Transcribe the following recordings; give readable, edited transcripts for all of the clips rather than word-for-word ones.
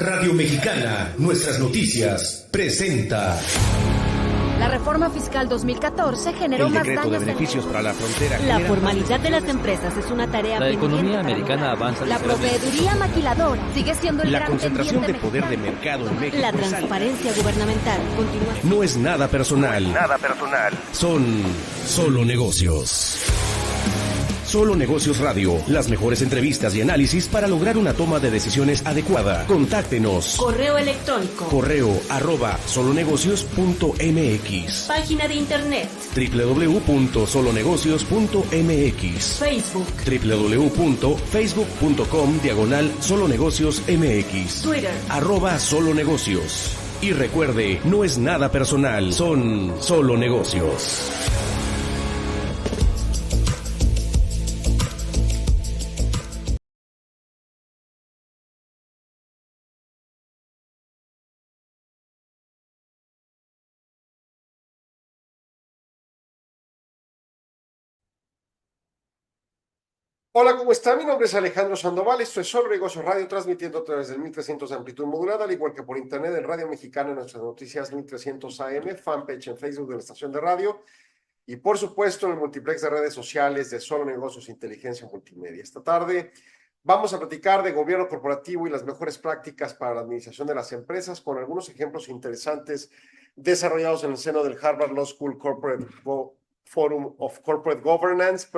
Radio Mexicana, nuestras noticias, presenta. La reforma fiscal 2014 generó más daños. El decreto de beneficios para la frontera. La formalidad de las empresas es una tarea pendiente. La economía americana avanza. La proveeduría maquiladora sigue siendo el gran concentración de pendiente poder de mercado en México. La transparencia gubernamental continúa. No es nada personal. Son solo negocios. Solo Negocios Radio, las mejores entrevistas y análisis para lograr una toma de decisiones adecuada. Contáctenos. Correo electrónico. correo@solonegocios.mx. Página de internet. www.solonegocios.mx. Facebook. www.facebook.com/solonegociosmx. Twitter. @solonegocios. Y recuerde, no es nada personal, son solo negocios. Hola, ¿cómo está? Mi nombre es Alejandro Sandoval, esto es Solo Negocios Radio, transmitiendo a través del 1300 de amplitud modulada, al igual que por internet en Radio Mexicana en nuestras noticias 1300 AM, fanpage en Facebook de la estación de radio y por supuesto en el multiplex de redes sociales de Solo Negocios Inteligencia Multimedia. Esta tarde vamos a platicar de gobierno corporativo y las mejores prácticas para la administración de las empresas con algunos ejemplos interesantes desarrollados en el seno del Harvard Law School Forum of Corporate Governance,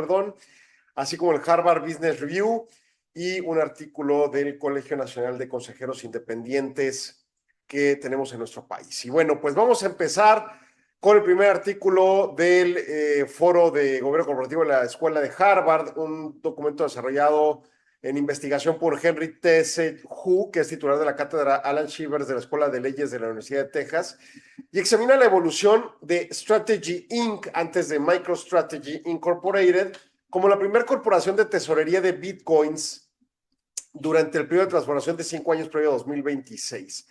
así como el Harvard Business Review y un artículo del Colegio Nacional de Consejeros Independientes que tenemos en nuestro país. Y bueno, pues vamos a empezar con el primer artículo del Foro de Gobierno Corporativo de la Escuela de Harvard, un documento desarrollado en investigación por Henry T.C. Hu, que es titular de la cátedra Alan Shivers de la Escuela de Leyes de la Universidad de Texas, y examina la evolución de Strategy Inc., antes de MicroStrategy Incorporated, como la primera corporación de tesorería de bitcoins durante el periodo de transformación de 5 años previo a 2026,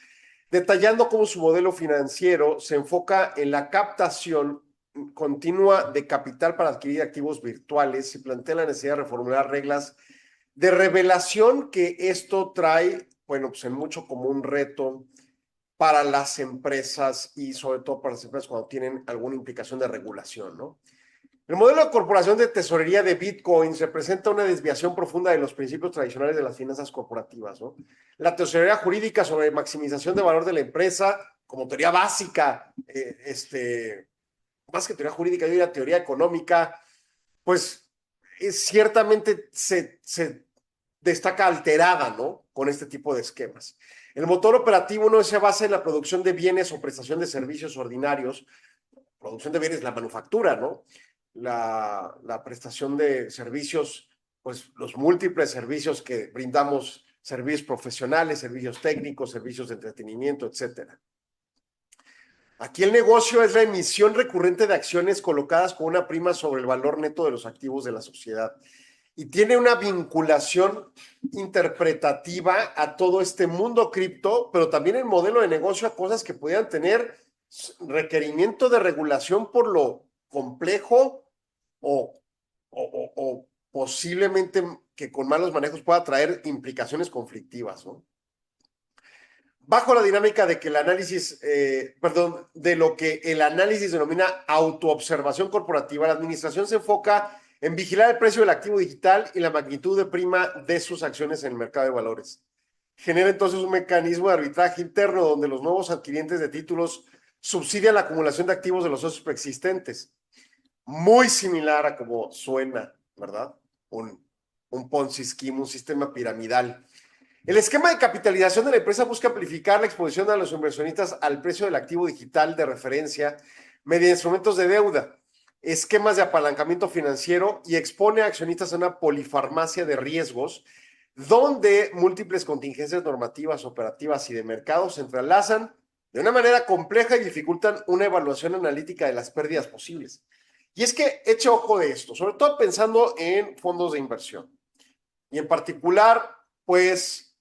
detallando cómo su modelo financiero se enfoca en la captación continua de capital para adquirir activos virtuales y plantea la necesidad de reformular reglas de revelación que esto trae, bueno, pues en mucho como un reto para las empresas y sobre todo para las empresas cuando tienen alguna implicación de regulación, ¿no? El modelo de corporación de tesorería de bitcoins representa una desviación profunda de los principios tradicionales de las finanzas corporativas, ¿no? La tesorería jurídica sobre maximización de valor de la empresa, como teoría básica, más que teoría jurídica, yo diría teoría económica, pues ciertamente se destaca alterada, ¿no? Con este tipo de esquemas. El motor operativo no se basa en la producción de bienes o prestación de servicios ordinarios. Producción de bienes, la manufactura, ¿no? La prestación de servicios, pues los múltiples servicios que brindamos, servicios profesionales, servicios técnicos, servicios de entretenimiento, etcétera. Aquí el negocio es la emisión recurrente de acciones colocadas con una prima sobre el valor neto de los activos de la sociedad y tiene una vinculación interpretativa a todo este mundo cripto, pero también el modelo de negocio a cosas que pudieran tener requerimiento de regulación por lo complejo o posiblemente que con malos manejos pueda traer implicaciones conflictivas, ¿no? Bajo la dinámica de que el análisis, de lo que el análisis denomina autoobservación corporativa, la administración se enfoca en vigilar el precio del activo digital y la magnitud de prima de sus acciones en el mercado de valores. Genera entonces un mecanismo de arbitraje interno donde los nuevos adquirientes de títulos subsidian la acumulación de activos de los socios preexistentes. Muy similar a como suena, ¿verdad? Un Ponzi scheme, un sistema piramidal. El esquema de capitalización de la empresa busca amplificar la exposición a los inversionistas al precio del activo digital de referencia mediante instrumentos de deuda, esquemas de apalancamiento financiero y expone a accionistas a una polifarmacia de riesgos donde múltiples contingencias normativas, operativas y de mercado se entrelazan de una manera compleja y dificultan una evaluación analítica de las pérdidas posibles. Y es que eche ojo de esto, sobre todo pensando en fondos de inversión. Y en particular, pues,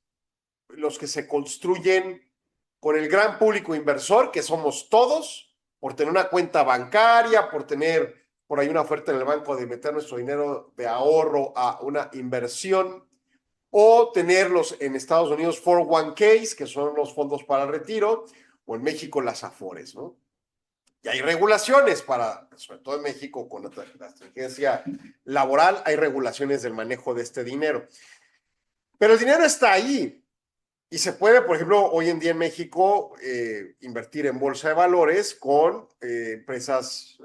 los que se construyen con el gran público inversor, que somos todos, por tener una cuenta bancaria, por tener por ahí una oferta en el banco de meter nuestro dinero de ahorro a una inversión, o tenerlos en Estados Unidos 401ks, que son los fondos para el retiro, o en México las Afores, ¿no? Y hay regulaciones para, sobre todo en México, con la exigencia laboral, hay regulaciones del manejo de este dinero. Pero el dinero está ahí. Y se puede, por ejemplo, hoy en día en México, invertir en bolsa de valores con empresas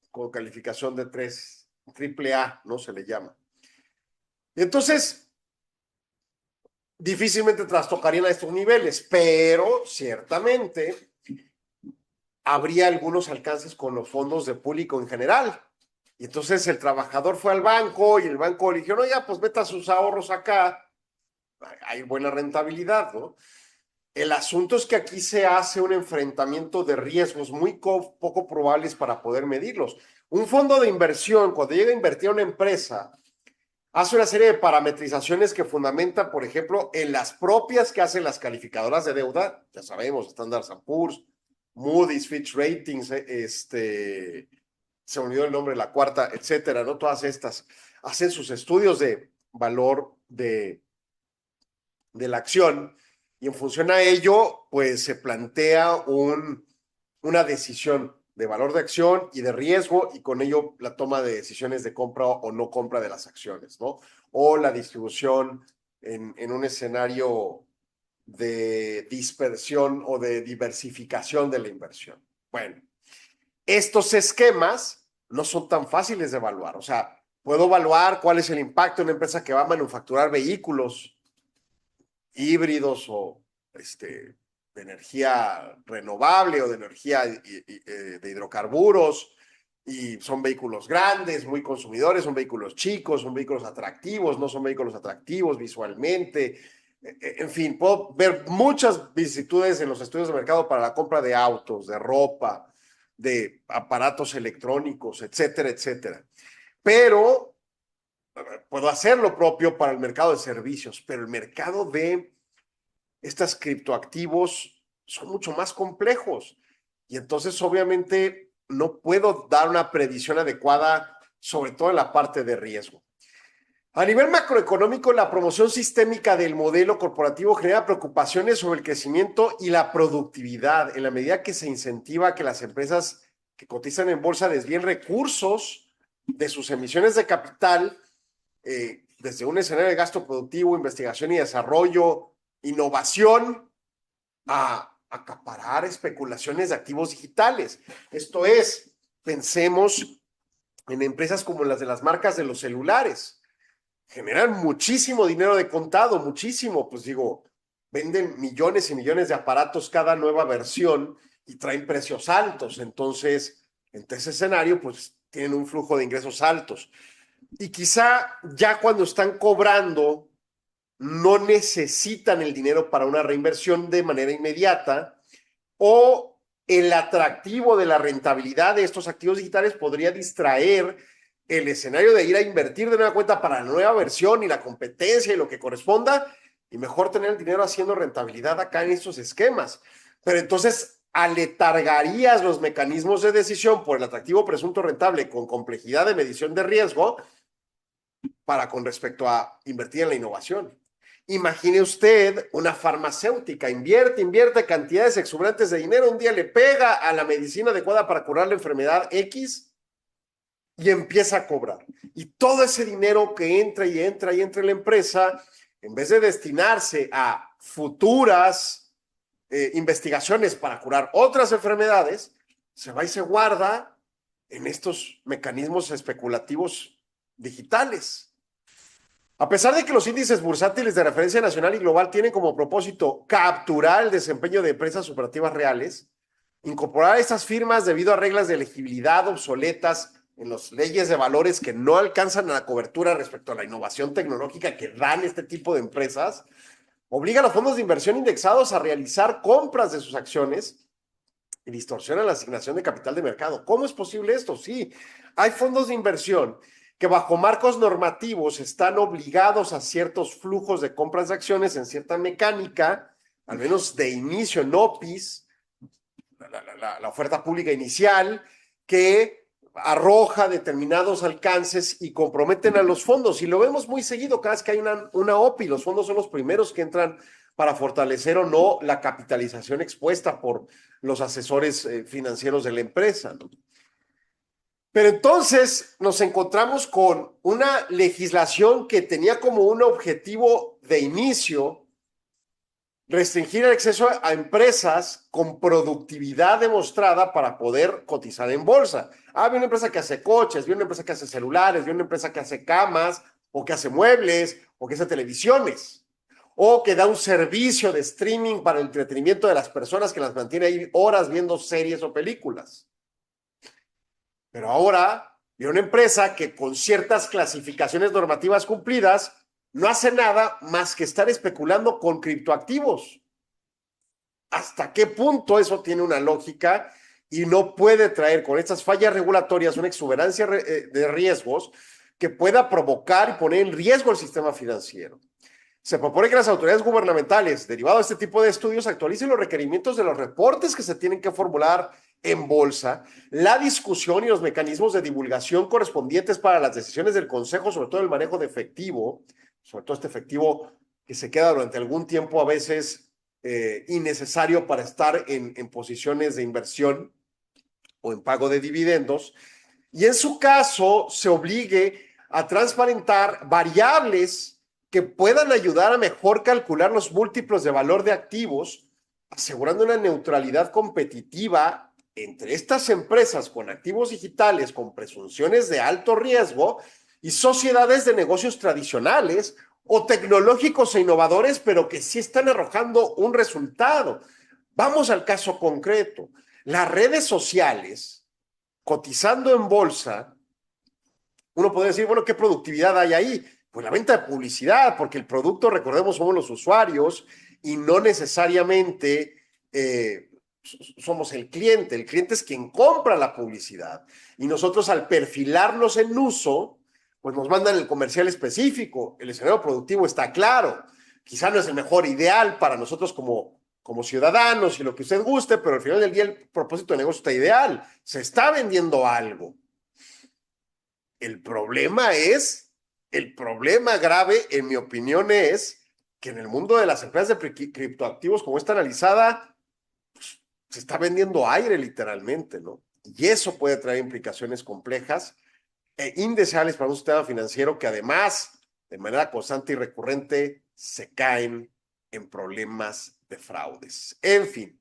con calificación de 3, AAA, ¿no? Se le llama. Y entonces, difícilmente trastocarían a estos niveles, pero ciertamente habría algunos alcances con los fondos de público en general. Y entonces el trabajador fue al banco y el banco le dijo, no, ya, pues meta sus ahorros acá. Hay buena rentabilidad, ¿no? El asunto es que aquí se hace un enfrentamiento de riesgos muy poco probables para poder medirlos. Un fondo de inversión, cuando llega a invertir a una empresa, hace una serie de parametrizaciones que fundamentan, por ejemplo, en las propias que hacen las calificadoras de deuda, ya sabemos, Standard & Poor's, Moody's, Fitch Ratings, se me olvidó el nombre, la cuarta, etcétera, ¿no? Todas estas hacen sus estudios de valor de la acción y en función a ello, pues se plantea una decisión de valor de acción y de riesgo y con ello la toma de decisiones de compra o no compra de las acciones, ¿no? O la distribución en un escenario de dispersión o de diversificación de la inversión. Bueno, estos esquemas no son tan fáciles de evaluar. O sea, puedo evaluar cuál es el impacto en una empresa que va a manufacturar vehículos híbridos o de energía renovable o de energía de hidrocarburos, y son vehículos grandes, muy consumidores, son vehículos chicos, son vehículos atractivos, no son vehículos atractivos visualmente. En fin, puedo ver muchas vicisitudes en los estudios de mercado para la compra de autos, de ropa, de aparatos electrónicos, etcétera, etcétera. Pero puedo hacer lo propio para el mercado de servicios, pero el mercado de estos criptoactivos son mucho más complejos. Y entonces, obviamente, no puedo dar una previsión adecuada, sobre todo en la parte de riesgo. A nivel macroeconómico, la promoción sistémica del modelo corporativo genera preocupaciones sobre el crecimiento y la productividad, en la medida que se incentiva que las empresas que cotizan en bolsa desvíen recursos de sus emisiones de capital desde un escenario de gasto productivo, investigación y desarrollo, innovación, a acaparar especulaciones de activos digitales. Esto es, pensemos en empresas como las de las marcas de los celulares. Generan muchísimo dinero de contado, muchísimo, pues digo, venden millones y millones de aparatos cada nueva versión y traen precios altos. Entonces, en ese escenario, pues tienen un flujo de ingresos altos. Y quizá ya cuando están cobrando, no necesitan el dinero para una reinversión de manera inmediata, o el atractivo de la rentabilidad de estos activos digitales podría distraer el escenario de ir a invertir de nueva cuenta para la nueva versión y la competencia y lo que corresponda, y mejor tener el dinero haciendo rentabilidad acá en estos esquemas. Pero entonces aletargarías los mecanismos de decisión por el atractivo presunto rentable con complejidad de medición de riesgo para con respecto a invertir en la innovación. Imagine usted una farmacéutica, invierte cantidades exuberantes de dinero, un día le pega a la medicina adecuada para curar la enfermedad X y empieza a cobrar. Y todo ese dinero que entra en la empresa, en vez de destinarse a futuras investigaciones para curar otras enfermedades, se va y se guarda en estos mecanismos especulativos digitales. A pesar de que los índices bursátiles de referencia nacional y global tienen como propósito capturar el desempeño de empresas operativas reales, incorporar a estas firmas debido a reglas de elegibilidad obsoletas en las leyes de valores que no alcanzan a la cobertura respecto a la innovación tecnológica que dan este tipo de empresas, obliga a los fondos de inversión indexados a realizar compras de sus acciones y distorsiona la asignación de capital de mercado. ¿Cómo es posible esto? Sí, hay fondos de inversión que bajo marcos normativos están obligados a ciertos flujos de compras de acciones en cierta mecánica, al menos de inicio en OPIs, la oferta pública inicial, que arroja determinados alcances y comprometen a los fondos. Y lo vemos muy seguido cada vez que hay una OPI. Los fondos son los primeros que entran para fortalecer o no la capitalización expuesta por los asesores financieros de la empresa, ¿no? Pero entonces nos encontramos con una legislación que tenía como un objetivo de inicio restringir el acceso a empresas con productividad demostrada para poder cotizar en bolsa. Había una empresa que hace coches, había una empresa que hace celulares, había una empresa que hace camas, o que hace muebles, o que hace televisiones, o que da un servicio de streaming para el entretenimiento de las personas que las mantiene ahí horas viendo series o películas. Pero ahora viene una empresa que con ciertas clasificaciones normativas cumplidas no hace nada más que estar especulando con criptoactivos. ¿Hasta qué punto eso tiene una lógica y no puede traer con estas fallas regulatorias una exuberancia de riesgos que pueda provocar y poner en riesgo el sistema financiero? Se propone que las autoridades gubernamentales, derivado de este tipo de estudios, actualicen los requerimientos de los reportes que se tienen que formular en bolsa, la discusión y los mecanismos de divulgación correspondientes para las decisiones del Consejo, sobre todo el manejo de efectivo, sobre todo este efectivo que se queda durante algún tiempo a veces innecesario para estar en posiciones de inversión o en pago de dividendos, y en su caso se obligue a transparentar variables que puedan ayudar a mejor calcular los múltiplos de valor de activos, asegurando una neutralidad competitiva entre estas empresas con activos digitales, con presunciones de alto riesgo, y sociedades de negocios tradicionales o tecnológicos e innovadores, pero que sí están arrojando un resultado. Vamos al caso concreto. Las redes sociales, cotizando en bolsa, uno puede decir, bueno, ¿qué productividad hay ahí? Pues la venta de publicidad, porque el producto, recordemos, somos los usuarios y no necesariamente somos el cliente. El cliente es quien compra la publicidad. Y nosotros, al perfilarnos en uso, pues nos mandan el comercial específico. El escenario productivo está claro. Quizá no es el mejor ideal para nosotros como ciudadanos y lo que usted guste, pero al final del día el propósito de negocio está ideal. Se está vendiendo algo. El problema grave, en mi opinión, es que en el mundo de las empresas de criptoactivos, como está analizada, pues, se está vendiendo aire literalmente, ¿no? Y eso puede traer implicaciones complejas e indeseables para un sistema financiero que además, de manera constante y recurrente, se caen en problemas de fraudes. En fin,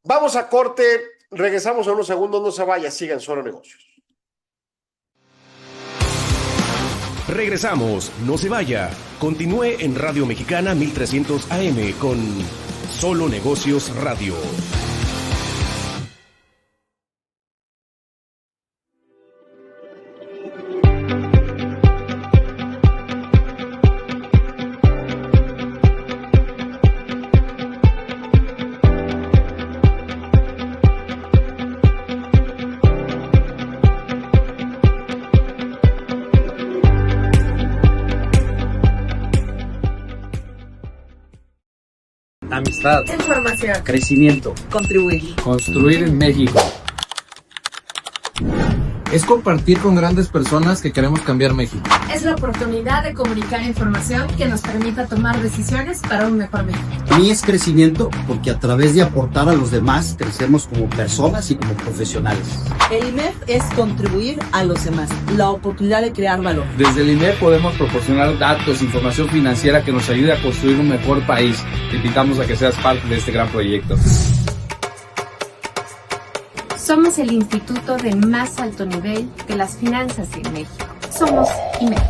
vamos a corte, regresamos en unos segundos, no se vaya, sigan Solo Negocios. Regresamos, no se vaya. Continúe en Radio Mexicana 1300 AM con Solo Negocios Radio. Amistad, información, crecimiento, contribuir, construir en México. Es compartir con grandes personas que queremos cambiar México. Es la oportunidad de comunicar información que nos permita tomar decisiones para un mejor México. Para mí es crecimiento porque a través de aportar a los demás crecemos como personas y como profesionales. El IMEF es contribuir a los demás, la oportunidad de crear valor. Desde el IMEF podemos proporcionar datos, información financiera que nos ayude a construir un mejor país. Te invitamos a que seas parte de este gran proyecto. Somos el instituto de más alto nivel de las finanzas en México. Somos IMEF.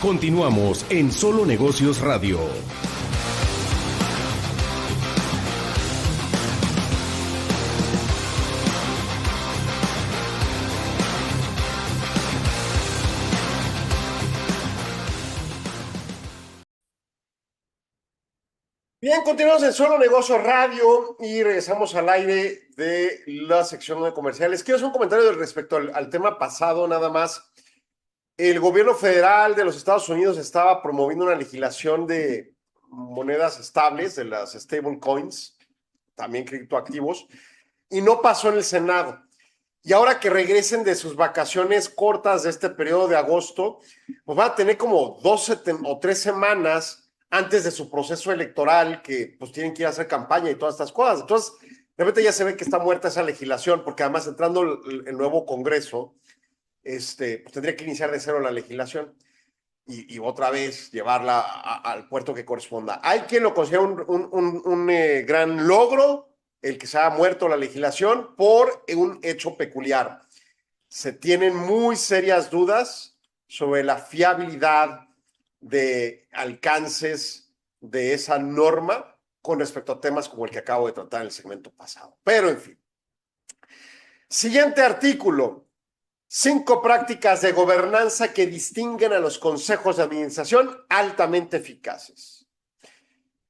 Continuamos en Solo Negocios Radio. Bien, continuamos en Solo Negocios Radio y regresamos al aire de la sección de comerciales. Quiero hacer un comentario respecto al tema pasado, nada más. El gobierno federal de los Estados Unidos estaba promoviendo una legislación de monedas estables, de las stable coins, también criptoactivos, y no pasó en el Senado. Y ahora que regresen de sus vacaciones cortas de este periodo de agosto, pues van a tener como 12 o 3 semanas antes de su proceso electoral, que pues tienen que ir a hacer campaña y todas estas cosas. Entonces, de repente ya se ve que está muerta esa legislación, porque además entrando el nuevo Congreso, pues tendría que iniciar de cero la legislación y otra vez llevarla al puerto que corresponda. Hay quien lo considera un gran logro, el que se ha muerto la legislación por un hecho peculiar. Se tienen muy serias dudas sobre la fiabilidad de alcances de esa norma con respecto a temas como el que acabo de tratar en el segmento pasado. Pero, en fin. Siguiente artículo. 5 prácticas de gobernanza que distinguen a los consejos de administración altamente eficaces.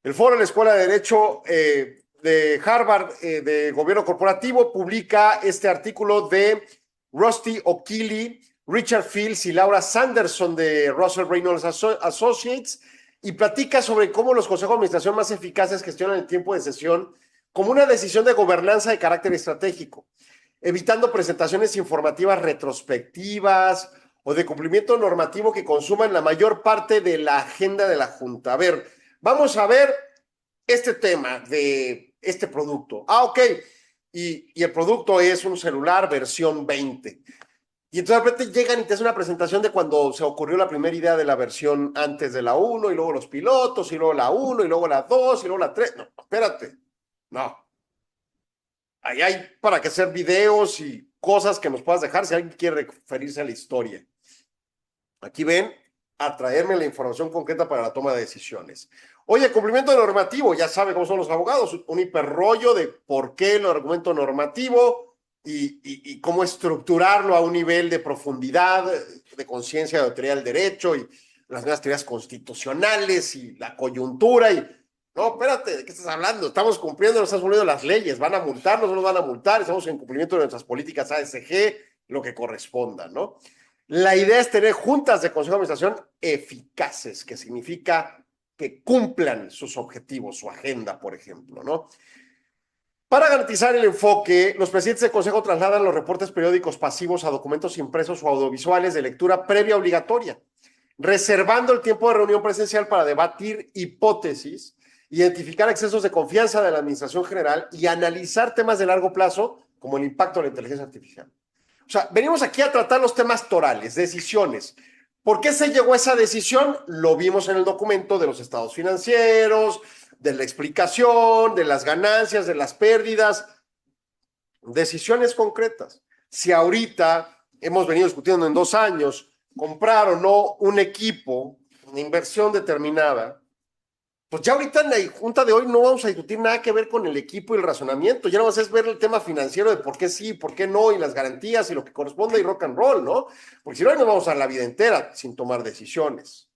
El Foro de la Escuela de Derecho de Harvard de Gobierno Corporativo publica este artículo de Rusty O'Keefe, Richard Fields y Laura Sanderson de Russell Reynolds Associates, y platica sobre cómo los consejos de administración más eficaces gestionan el tiempo de sesión como una decisión de gobernanza de carácter estratégico, evitando presentaciones informativas retrospectivas o de cumplimiento normativo que consuman la mayor parte de la agenda de la Junta. A ver, vamos a ver este tema de este producto. Ok, y el producto es un celular versión 20. Y entonces de repente llegan y te hacen una presentación de cuando se ocurrió la primera idea de la versión antes de la 1, y luego los pilotos, y luego la 1, y luego la 2, y luego la 3. No, espérate. No. Ahí hay para que hacer videos y cosas que nos puedas dejar si alguien quiere referirse a la historia. Aquí ven, a traerme la información concreta para la toma de decisiones. Oye, cumplimiento normativo, ya sabe cómo son los abogados, un hiperrollo de por qué el argumento normativo y cómo estructurarlo a un nivel de profundidad, de conciencia de teoría del derecho y las nuevas teorías constitucionales y la coyuntura y... No, espérate, ¿de qué estás hablando? Estamos cumpliendo, nos estamos cumpliendo las leyes, van a multarnos, no nos van a multar, estamos en cumplimiento de nuestras políticas ASG, lo que corresponda, ¿no? La idea es tener juntas de consejo de administración eficaces, que significa que cumplan sus objetivos, su agenda, por ejemplo, ¿no? Para garantizar el enfoque, los presidentes del consejo trasladan los reportes periódicos pasivos a documentos impresos o audiovisuales de lectura previa obligatoria, reservando el tiempo de reunión presencial para debatir hipótesis, identificar excesos de confianza de la administración general y analizar temas de largo plazo como el impacto de la inteligencia artificial. O sea, venimos aquí a tratar los temas torales, decisiones. ¿Por qué se llegó a esa decisión? Lo vimos en el documento de los estados financieros, de la explicación, de las ganancias, de las pérdidas. Decisiones concretas. Si ahorita hemos venido discutiendo en 2 años comprar o no un equipo, una inversión determinada, pues ya ahorita en la junta de hoy no vamos a discutir nada que ver con el equipo y el razonamiento, ya no vas a ver el tema financiero de por qué sí, por qué no, y las garantías y lo que corresponde y rock and roll, ¿no? Porque si no, nos vamos a la vida entera sin tomar decisiones.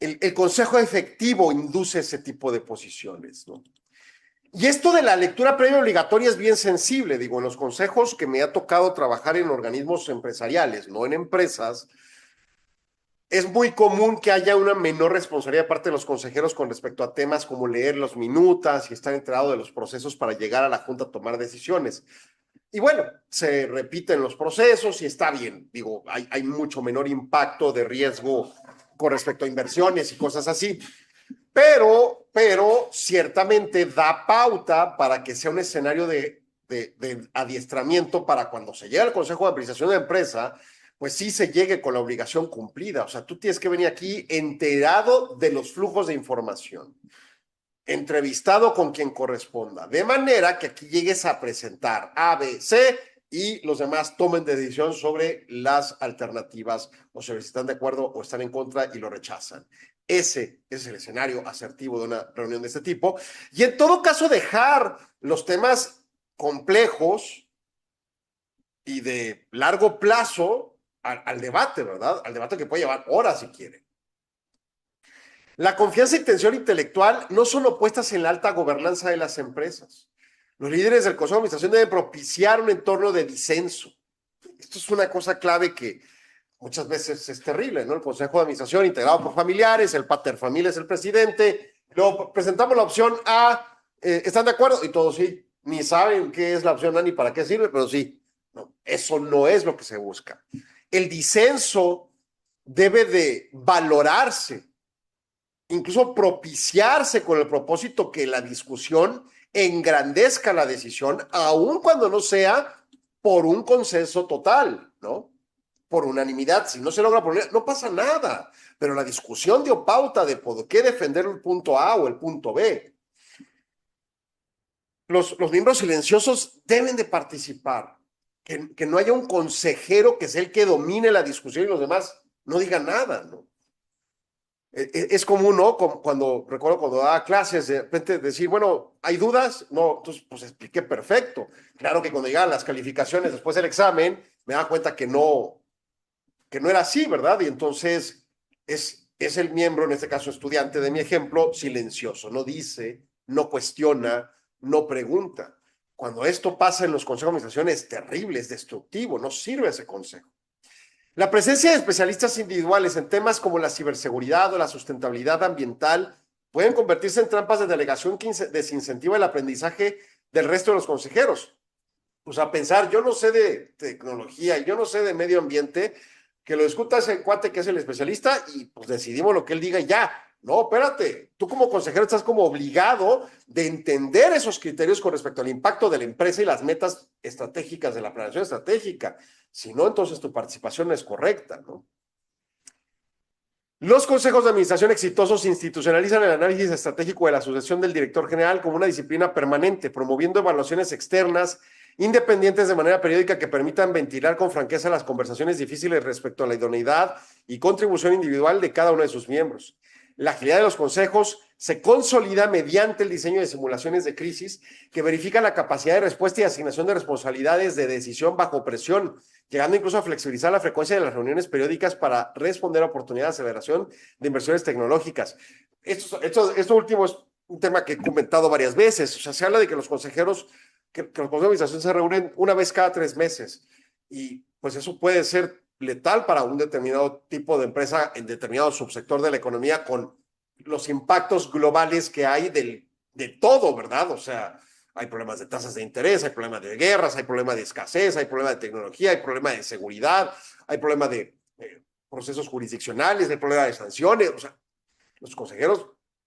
El consejo efectivo induce ese tipo de posiciones, ¿no? Y esto de la lectura previa obligatoria es bien sensible, digo, en los consejos que me ha tocado trabajar en organismos empresariales, no en empresas, es muy común que haya una menor responsabilidad de parte de los consejeros con respecto a temas como leer los minutas y estar enterado de los procesos para llegar a la junta a tomar decisiones. Y bueno, se repiten los procesos y está bien. Digo, hay mucho menor impacto de riesgo con respecto a inversiones y cosas así. Pero ciertamente da pauta para que sea un escenario de adiestramiento para cuando se llega al Consejo de Administración de la empresa, pues sí se llegue con la obligación cumplida. O sea, tú tienes que venir aquí enterado de los flujos de información, entrevistado con quien corresponda, de manera que aquí llegues a presentar A, B, C y los demás tomen decisión sobre las alternativas o sobre si están de acuerdo o están en contra y lo rechazan. Ese es el escenario asertivo de una reunión de este tipo. Y en todo caso dejar los temas complejos y de largo plazo al debate, ¿verdad? Al debate que puede llevar horas si quiere. La confianza y tensión intelectual no son opuestas en la alta gobernanza de las empresas. Los líderes del Consejo de Administración deben propiciar un entorno de disenso. Esto es una cosa clave que muchas veces es terrible, ¿no? El Consejo de Administración integrado por familiares, el paterfamilias es el presidente, luego presentamos la opción A ¿Están de acuerdo? Y todos sí. Ni saben qué es la opción A ni para qué sirve, pero sí. No, eso no es lo que se busca. El disenso debe de valorarse, incluso propiciarse con el propósito que la discusión engrandezca la decisión, aun cuando no sea por un consenso total, ¿no? Por unanimidad. Si no se logra por unanimidad, no pasa nada. Pero la discusión dio pauta de por qué defender el punto A o el punto B. Los miembros silenciosos deben de participar. Que no haya un consejero que sea el que domine la discusión y los demás no digan nada, ¿no? Es común, ¿no? Recuerdo cuando daba clases, de repente decir, bueno, ¿hay dudas? No, entonces, pues expliqué perfecto. Claro que cuando llegaban las calificaciones después del examen, me daba cuenta que no era así, ¿verdad? Y entonces es el miembro, en este caso estudiante de mi ejemplo, silencioso, no dice, no cuestiona, no pregunta. Cuando esto pasa en los consejos de administración es terrible, es destructivo, no sirve ese consejo. La presencia de especialistas individuales en temas como la ciberseguridad o la sustentabilidad ambiental pueden convertirse en trampas de delegación que desincentiva el aprendizaje del resto de los consejeros. O sea, pensar, yo no sé de tecnología, yo no sé de medio ambiente, que lo discuta ese cuate que es el especialista y pues decidimos lo que él diga y ya. No, espérate, tú como consejero estás como obligado de entender esos criterios con respecto al impacto de la empresa y las metas estratégicas de la planeación estratégica. Si no, entonces tu participación no es correcta, ¿no? Los consejos de administración exitosos institucionalizan el análisis estratégico de la sucesión del director general como una disciplina permanente, promoviendo evaluaciones externas independientes de manera periódica que permitan ventilar con franqueza las conversaciones difíciles respecto a la idoneidad y contribución individual de cada uno de sus miembros. La agilidad de los consejos se consolida mediante el diseño de simulaciones de crisis que verifican la capacidad de respuesta y asignación de responsabilidades de decisión bajo presión, llegando incluso a flexibilizar la frecuencia de las reuniones periódicas para responder a oportunidades de aceleración de inversiones tecnológicas. Esto último es un tema que he comentado varias veces. O sea, se habla de que los consejeros, que los consejos de administración se reúnen una vez cada 3 meses. Y pues eso puede ser letal para un determinado tipo de empresa en determinado subsector de la economía con los impactos globales que hay de todo, ¿verdad? O sea, hay problemas de tasas de interés, hay problemas de guerras, hay problemas de escasez, hay problemas de tecnología, hay problemas de seguridad, hay problemas de procesos jurisdiccionales, hay problemas de sanciones. O sea, los consejeros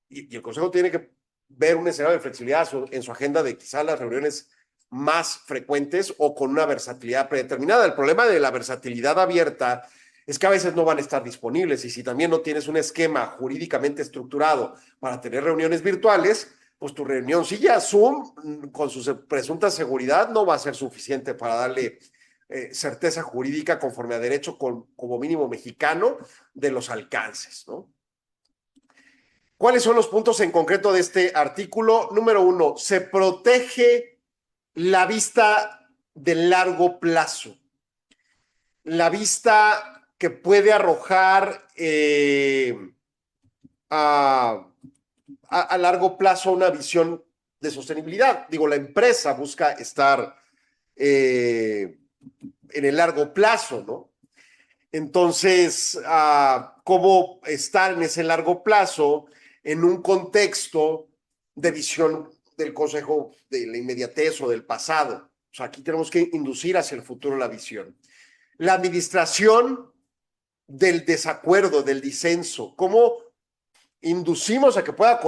y el consejo tiene que ver un escenario de flexibilidad en su agenda de quizás las reuniones más frecuentes o con una versatilidad predeterminada. El problema de la versatilidad abierta es que a veces no van a estar disponibles y si también no tienes un esquema jurídicamente estructurado para tener reuniones virtuales, pues tu reunioncilla Zoom con su presunta seguridad no va a ser suficiente para darle certeza jurídica conforme a derecho como mínimo mexicano de los alcances, ¿no? ¿Cuáles son los puntos en concreto de este artículo? Número 1, se protege la vista de largo plazo, la vista que puede arrojar a largo plazo una visión de sostenibilidad. Digo, la empresa busca estar en el largo plazo, ¿no? Entonces, ¿cómo estar en ese largo plazo en un contexto de visión del consejo de la inmediatez o del pasado? O sea, aquí tenemos que inducir hacia el futuro la visión. La administración del desacuerdo, del disenso. ¿Cómo inducimos a que pueda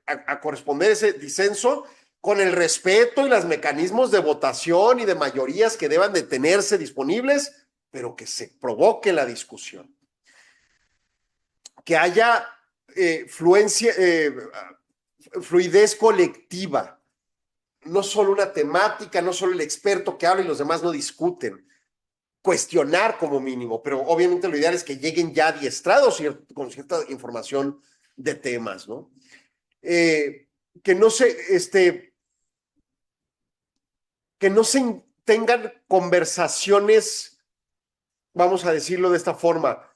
a corresponder ese disenso con el respeto y los mecanismos de votación y de mayorías que deban de tenerse disponibles, pero que se provoque la discusión? Que haya fluidez colectiva, no solo una temática, no solo el experto que habla y los demás no discuten. Cuestionar como mínimo, pero obviamente lo ideal es que lleguen ya adiestrados con cierta información de temas, ¿no? Que no se tengan conversaciones, vamos a decirlo de esta forma,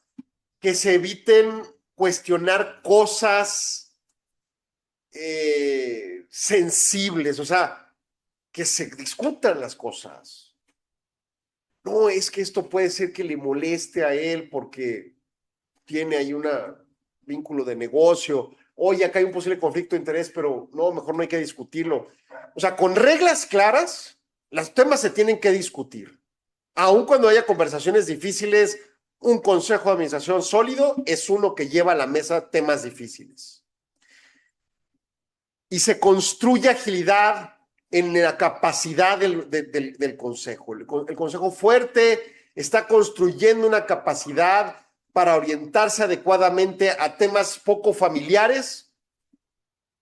que se eviten cuestionar cosas sensibles, o sea, que se discutan las cosas. No, es que esto puede ser que le moleste a él porque tiene ahí un vínculo de negocio oye, acá hay un posible conflicto de interés, pero no, mejor no hay que discutirlo. O sea, con reglas claras, los temas se tienen que discutir. Aun cuando haya conversaciones difíciles, un consejo de administración sólido es uno que lleva a la mesa temas difíciles. Y se construye agilidad en la capacidad del consejo. El consejo fuerte está construyendo una capacidad para orientarse adecuadamente a temas poco familiares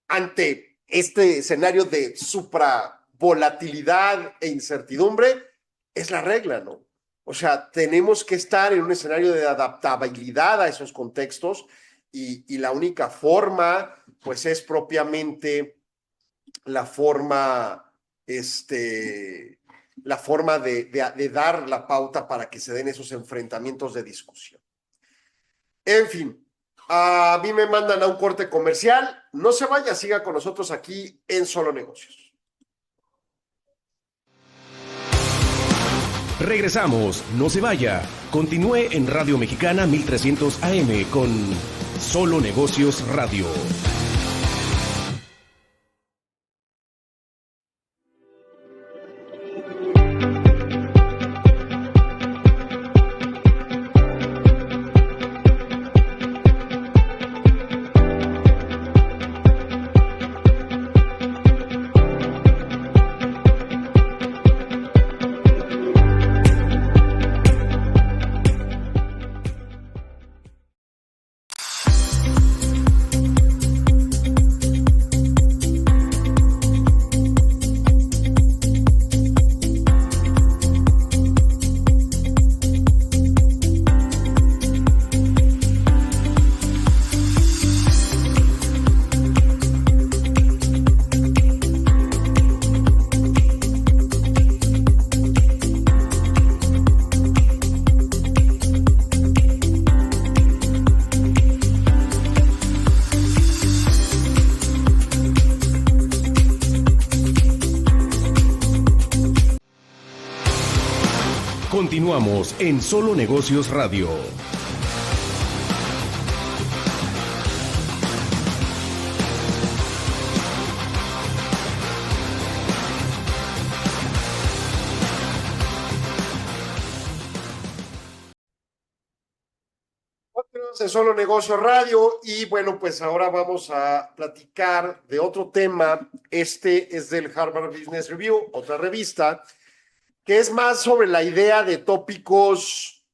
ante este escenario de supravolatilidad e incertidumbre. Es la regla, ¿no? O sea, tenemos que estar en un escenario de adaptabilidad a esos contextos y la única forma, pues, es propiamente la forma de dar la pauta para que se den esos enfrentamientos de discusión. En fin, a mí me mandan a un corte comercial. No se vaya, siga con nosotros aquí en Solo Negocios. Regresamos, no se vaya. Continúe en Radio Mexicana 1300 AM con Solo Negocios Radio. Continuamos en Solo Negocios Radio. En Solo Negocios Radio y bueno, pues ahora vamos a platicar de otro tema. Este es del Harvard Business Review, otra revista, que es más sobre la idea de tópicos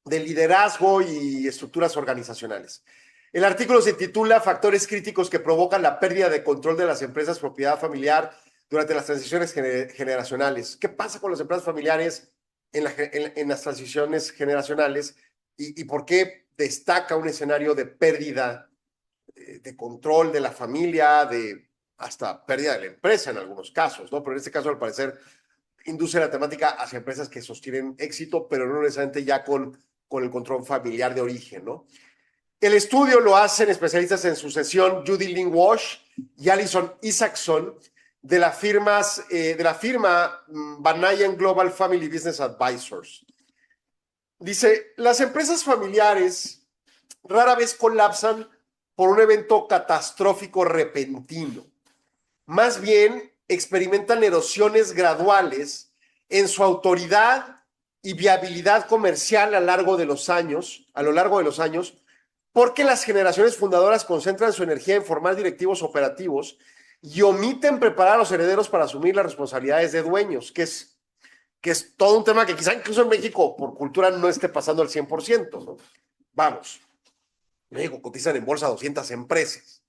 de liderazgo y estructuras organizacionales. El artículo se titula Factores críticos que provocan la pérdida de control de las empresas propiedad familiar durante las transiciones generacionales. ¿Qué pasa con las empresas familiares en las transiciones generacionales y por qué destaca un escenario de pérdida de control de la familia, de hasta pérdida de la empresa en algunos casos, ¿no? Pero en este caso, al parecer, induce la temática hacia empresas que sostienen éxito, pero no necesariamente ya con el control familiar de origen, ¿no? El estudio lo hacen especialistas en sucesión Judy Lynn Walsh y Alison Isaacson de la firma Banayan Global Family Business Advisors. Dice, las empresas familiares rara vez colapsan por un evento catastrófico repentino. Más bien, experimentan erosiones graduales en su autoridad y viabilidad comercial a lo largo de los años, porque las generaciones fundadoras concentran su energía en formar directivos operativos y omiten preparar a los herederos para asumir las responsabilidades de dueños, que es todo un tema que quizá incluso en México por cultura no esté pasando al 100%, ¿no? Vamos, en México cotizan en bolsa 200 empresas.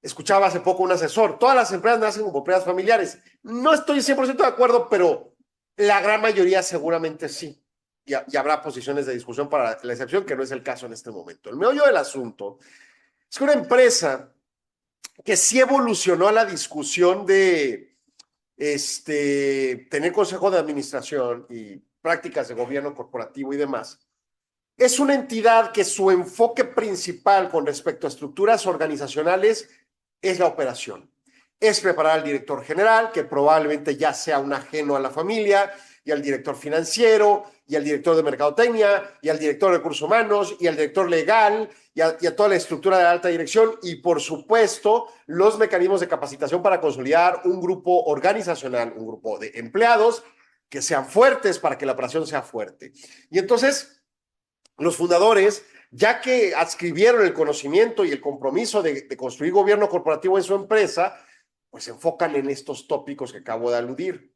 Escuchaba hace poco un asesor, todas las empresas nacen como propiedades familiares. No estoy 100% de acuerdo, pero la gran mayoría seguramente sí. Y habrá posiciones de discusión para la excepción, que no es el caso en este momento. El meollo del asunto es que una empresa que sí evolucionó a la discusión de tener consejo de administración y prácticas de gobierno corporativo y demás, es una entidad que su enfoque principal con respecto a estructuras organizacionales es la operación. Es preparar al director general, que probablemente ya sea un ajeno a la familia, y al director financiero, y al director de mercadotecnia, y al director de recursos humanos, y al director legal, y a toda la estructura de la alta dirección, y por supuesto, los mecanismos de capacitación para consolidar un grupo organizacional, un grupo de empleados que sean fuertes para que la operación sea fuerte. Y entonces, los fundadores, ya que adscribieron el conocimiento y el compromiso de construir gobierno corporativo en su empresa, pues se enfocan en estos tópicos que acabo de aludir.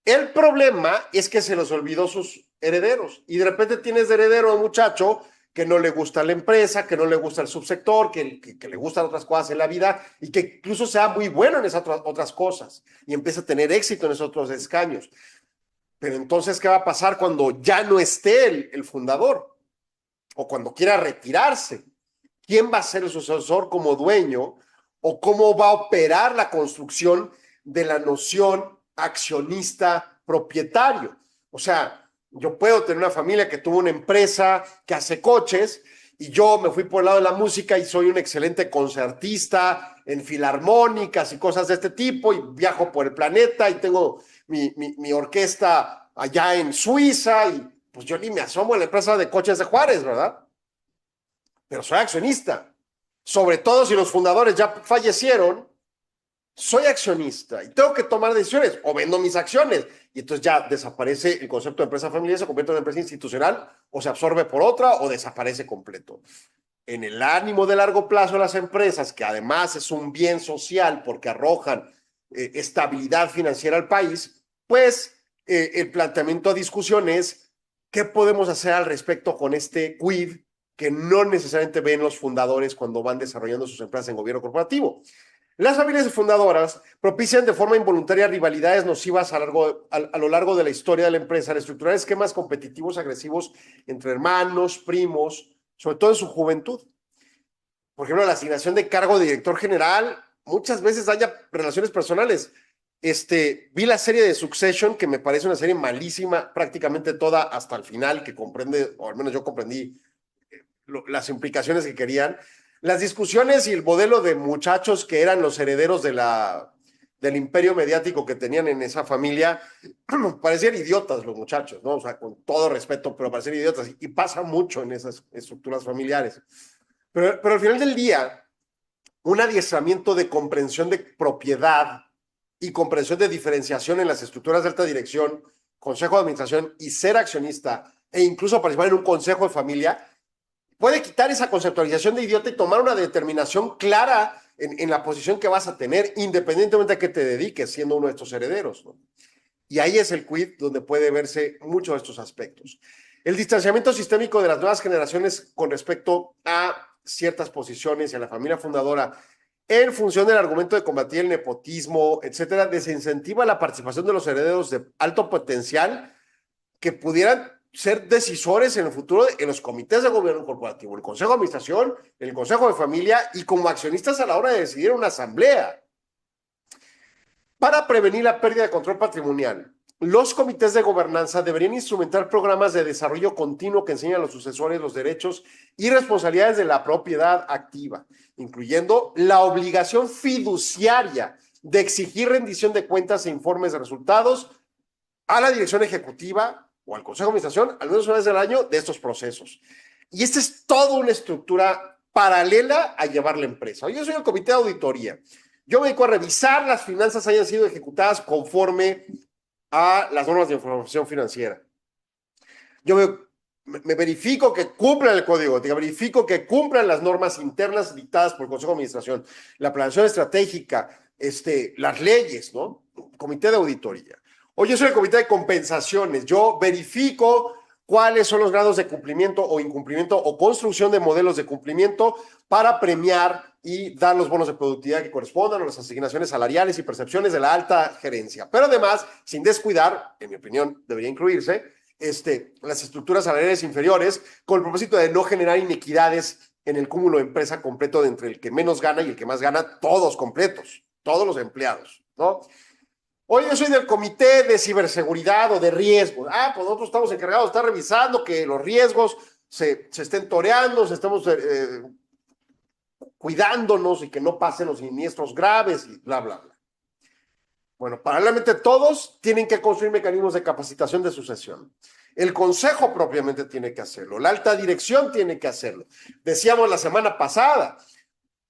El problema es que se les olvidó sus herederos y de repente tienes de heredero a un muchacho que no le gusta la empresa, que no le gusta el subsector, que le gustan otras cosas en la vida y que incluso sea muy bueno en esas otras cosas y empieza a tener éxito en esos otros escaños. Pero entonces, ¿qué va a pasar cuando ya no esté el fundador? O cuando quiera retirarse. ¿Quién va a ser el sucesor como dueño? ¿O cómo va a operar la construcción de la noción accionista propietario? O sea, yo puedo tener una familia que tuvo una empresa que hace coches y yo me fui por el lado de la música y soy un excelente concertista en filarmónicas y cosas de este tipo y viajo por el planeta y tengo mi orquesta allá en Suiza y pues yo ni me asomo en la empresa de coches de Juárez, ¿verdad? Pero soy accionista. Sobre todo si los fundadores ya fallecieron, soy accionista y tengo que tomar decisiones o vendo mis acciones y entonces ya desaparece el concepto de empresa familiar, se convierte en una empresa institucional o se absorbe por otra o desaparece completo. En el ánimo de largo plazo de las empresas, que además es un bien social porque arrojan estabilidad financiera al país, pues el planteamiento a discusión es ¿qué podemos hacer al respecto con este quid que no necesariamente ven los fundadores cuando van desarrollando sus empresas en gobierno corporativo? Las familias fundadoras propician de forma involuntaria rivalidades nocivas a lo largo de la historia de la empresa al estructurar esquemas competitivos agresivos entre hermanos, primos, sobre todo en su juventud. Por ejemplo, la asignación de cargo de director general muchas veces haya relaciones personales. Vi la serie de Succession, que me parece una serie malísima, prácticamente toda hasta el final, que comprende, o al menos yo comprendí las implicaciones que querían. Las discusiones y el modelo de muchachos que eran los herederos del imperio mediático que tenían en esa familia, parecían idiotas los muchachos, ¿no? O sea, con todo respeto, pero parecían idiotas. Y pasa mucho en esas estructuras familiares. Pero al final del día, un adiestramiento de comprensión de propiedad y comprensión de diferenciación en las estructuras de alta dirección, consejo de administración y ser accionista e incluso participar en un consejo de familia, puede quitar esa conceptualización de idiota y tomar una determinación clara en la posición que vas a tener, independientemente a qué te dediques, siendo uno de estos herederos, ¿no? Y ahí es el quid donde puede verse muchos de estos aspectos. El distanciamiento sistémico de las nuevas generaciones con respecto a ciertas posiciones y a la familia fundadora en función del argumento de combatir el nepotismo, etcétera, desincentiva la participación de los herederos de alto potencial que pudieran ser decisores en el futuro en los comités de gobierno corporativo, el consejo de administración, el consejo de familia y como accionistas a la hora de decidir una asamblea. Para prevenir la pérdida de control patrimonial, los comités de gobernanza deberían instrumentar programas de desarrollo continuo que enseñen a los sucesores los derechos y responsabilidades de la propiedad activa, incluyendo la obligación fiduciaria de exigir rendición de cuentas e informes de resultados a la dirección ejecutiva o al consejo de administración al menos una vez al año de estos procesos. Y esta es toda una estructura paralela a llevar la empresa. Yo soy el comité de auditoría. Yo me dedico a revisar las finanzas hayan sido ejecutadas conforme a las normas de información financiera. Yo me verifico que cumplan el código, verifico que cumplan las normas internas dictadas por el Consejo de Administración, la planeación estratégica, las leyes, ¿no? Comité de auditoría. O yo soy el comité de compensaciones. Yo verifico cuáles son los grados de cumplimiento o incumplimiento o construcción de modelos de cumplimiento para premiar y dar los bonos de productividad que correspondan a las asignaciones salariales y percepciones de la alta gerencia. Pero además, sin descuidar, en mi opinión, debería incluirse, las estructuras salariales inferiores con el propósito de no generar inequidades en el cúmulo de empresa completo de entre el que menos gana y el que más gana, todos completos, todos los empleados, ¿no? Hoy yo soy del comité de ciberseguridad o de riesgos. Pues nosotros estamos encargados de estar revisando que los riesgos se estén toreando, estamos cuidándonos y que no pasen los siniestros graves y bla, bla, bla. Bueno, paralelamente todos tienen que construir mecanismos de capacitación de sucesión. El consejo propiamente tiene que hacerlo, la alta dirección tiene que hacerlo. Decíamos la semana pasada,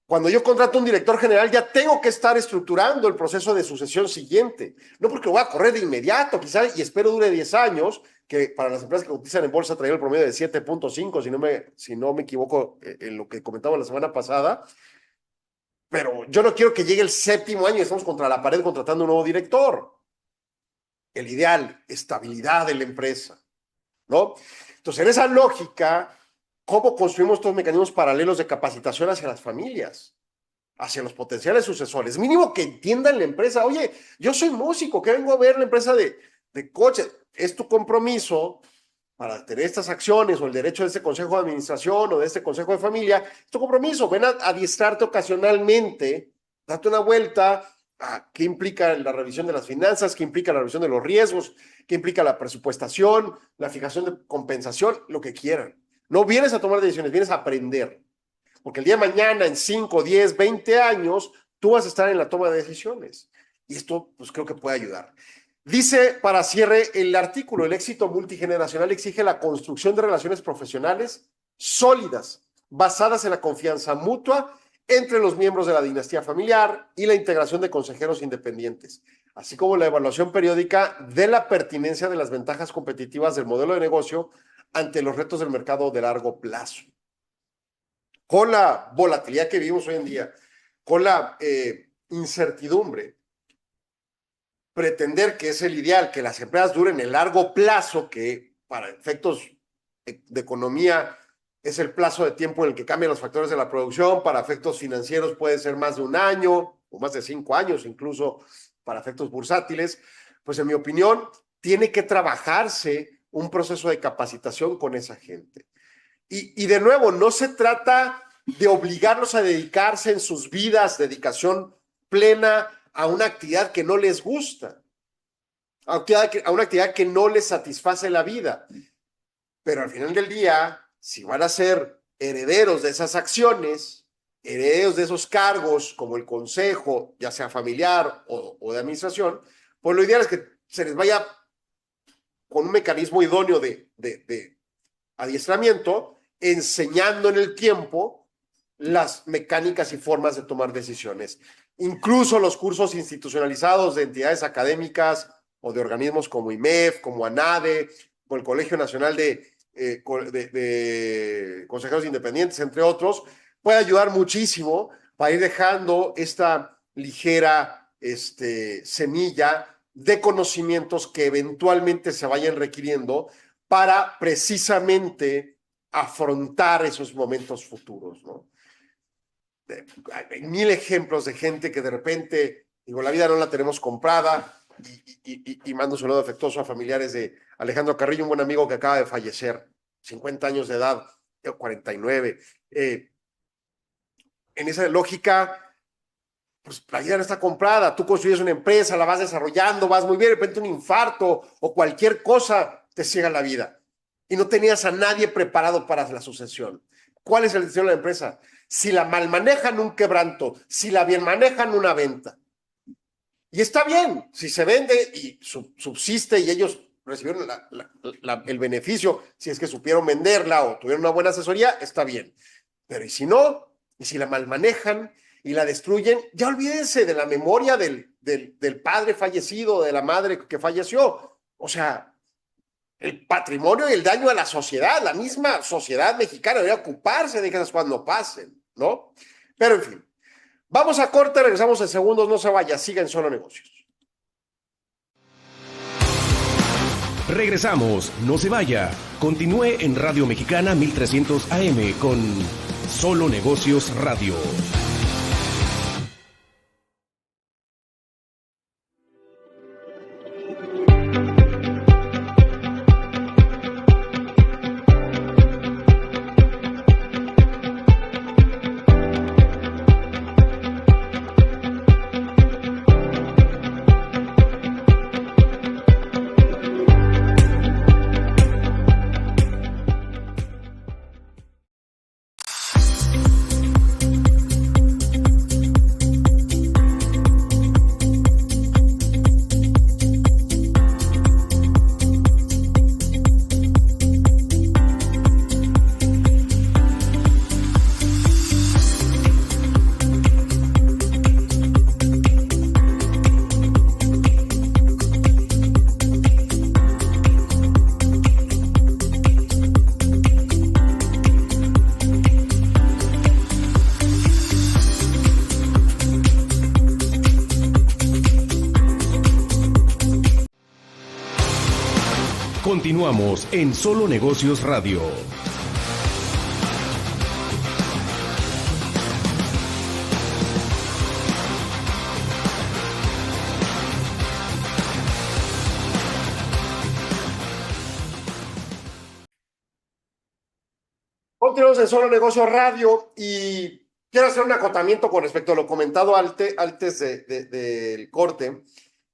cuando yo contrato un director general ya tengo que estar estructurando el proceso de sucesión siguiente. No porque voy a correr de inmediato, quizás, y espero dure 10 años, que para las empresas que cotizan en bolsa traía el promedio de 7.5, si no me equivoco en lo que comentaba la semana pasada. Pero yo no quiero que llegue el 7º año y estamos contra la pared contratando un nuevo director. El ideal, estabilidad de la empresa, ¿no? Entonces, en esa lógica, ¿cómo construimos estos mecanismos paralelos de capacitación hacia las familias, hacia los potenciales sucesores? Mínimo que entiendan la empresa. Oye, yo soy músico, que vengo a ver la empresa de coches. Es tu compromiso para tener estas acciones o el derecho de este consejo de administración o de este consejo de familia. Es tu compromiso. Ven a adiestrarte ocasionalmente, date una vuelta. ¿Qué implica la revisión de las finanzas? ¿Qué implica la revisión de los riesgos? ¿Qué implica la presupuestación? La fijación de compensación, lo que quieran. No vienes a tomar decisiones, vienes a aprender. Porque el día de mañana, en 5, 10, 20 años, tú vas a estar en la toma de decisiones. Y esto, pues creo que puede ayudar. Dice, para cierre, el artículo, el éxito multigeneracional exige la construcción de relaciones profesionales sólidas, basadas en la confianza mutua entre los miembros de la dinastía familiar y la integración de consejeros independientes, así como la evaluación periódica de la pertinencia de las ventajas competitivas del modelo de negocio ante los retos del mercado de largo plazo. Con la volatilidad que vivimos hoy en día, con la incertidumbre, pretender que es el ideal, que las empresas duren el largo plazo, que para efectos de economía es el plazo de tiempo en el que cambian los factores de la producción, para efectos financieros puede ser más de 1 año o más de 5 años, incluso para efectos bursátiles, pues en mi opinión tiene que trabajarse un proceso de capacitación con esa gente. Y de nuevo, no se trata de obligarlos a dedicarse en sus vidas, dedicación plena a una actividad que no les gusta, a una actividad que no les satisface la vida. Pero al final del día, si van a ser herederos de esas acciones, herederos de esos cargos, como el consejo, ya sea familiar o de administración, pues lo ideal es que se les vaya con un mecanismo idóneo de adiestramiento, enseñando en el tiempo las mecánicas y formas de tomar decisiones. Incluso los cursos institucionalizados de entidades académicas o de organismos como IMEF, como ANADE, o el Colegio Nacional de Consejeros Independientes, entre otros, puede ayudar muchísimo para ir dejando esta ligera semilla de conocimientos que eventualmente se vayan requiriendo para precisamente afrontar esos momentos futuros, ¿no? Hay 1000 ejemplos de gente que de repente, digo, la vida no la tenemos comprada, y mando un saludo afectuoso a familiares de Alejandro Carrillo, un buen amigo que acaba de fallecer, 50 años de edad, 49. En esa lógica, pues la vida no está comprada, tú construyes una empresa, la vas desarrollando, vas muy bien, de repente un infarto o cualquier cosa te ciega la vida y no tenías a nadie preparado para la sucesión. ¿Cuál es el destino de la empresa? Si la mal manejan, un quebranto, si la bien manejan, una venta. Y está bien, si se vende y subsiste y ellos recibieron el beneficio, si es que supieron venderla o tuvieron una buena asesoría, está bien. Pero ¿y si no? ¿Y si la mal manejan y la destruyen? Ya olvídense de la memoria del padre fallecido, de la madre que falleció. O sea, el patrimonio y el daño a la sociedad, la misma sociedad mexicana debería ocuparse de que esas cosas no pasen, ¿no? Pero en fin, vamos a corte, regresamos en segundos, no se vaya, siga en Solo Negocios. Regresamos, no se vaya. Continúe en Radio Mexicana 1300 AM con Solo Negocios Radio. Continuamos en Solo Negocios Radio. Continuamos en Solo Negocios Radio y quiero hacer un acotamiento con respecto a lo comentado antes del corte,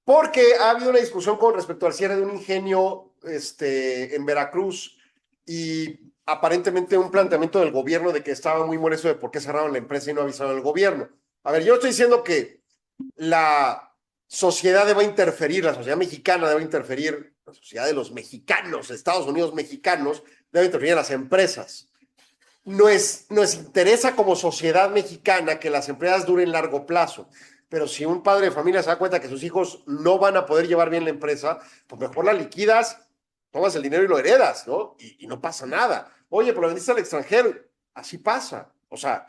porque ha habido una discusión con respecto al cierre de un ingenio en Veracruz y aparentemente un planteamiento del gobierno de que estaba muy molesto de por qué cerraron la empresa y no avisaron al gobierno. A ver, yo estoy diciendo que la sociedad debe interferir, la sociedad mexicana debe interferir, la sociedad de los mexicanos, Estados Unidos mexicanos, debe interferir en las empresas. Nos interesa como sociedad mexicana que las empresas duren largo plazo, pero si un padre de familia se da cuenta que sus hijos no van a poder llevar bien la empresa, pues mejor la liquidas, tomas el dinero y lo heredas, ¿no? Y no pasa nada. Oye, pero lo vendiste al extranjero, así pasa. O sea,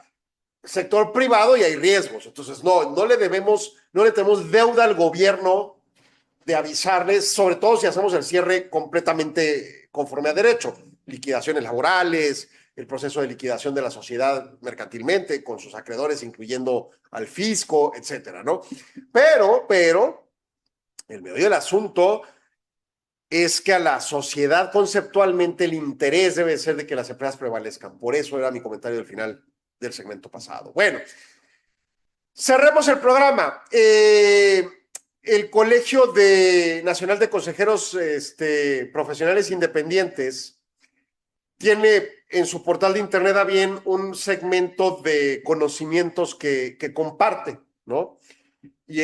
sector privado y hay riesgos. Entonces, no le tenemos deuda al gobierno de avisarles, sobre todo si hacemos el cierre completamente conforme a derecho. Liquidaciones laborales, el proceso de liquidación de la sociedad mercantilmente, con sus acreedores, incluyendo al fisco, etcétera, ¿no? Pero, el meollo del asunto es que a la sociedad conceptualmente el interés debe ser de que las empresas prevalezcan. Por eso era mi comentario del final del segmento pasado. Bueno, cerremos el programa. El Colegio Nacional de Consejeros Profesionales Independientes tiene en su portal de internet a bien un segmento de conocimientos que comparte, ¿no? Y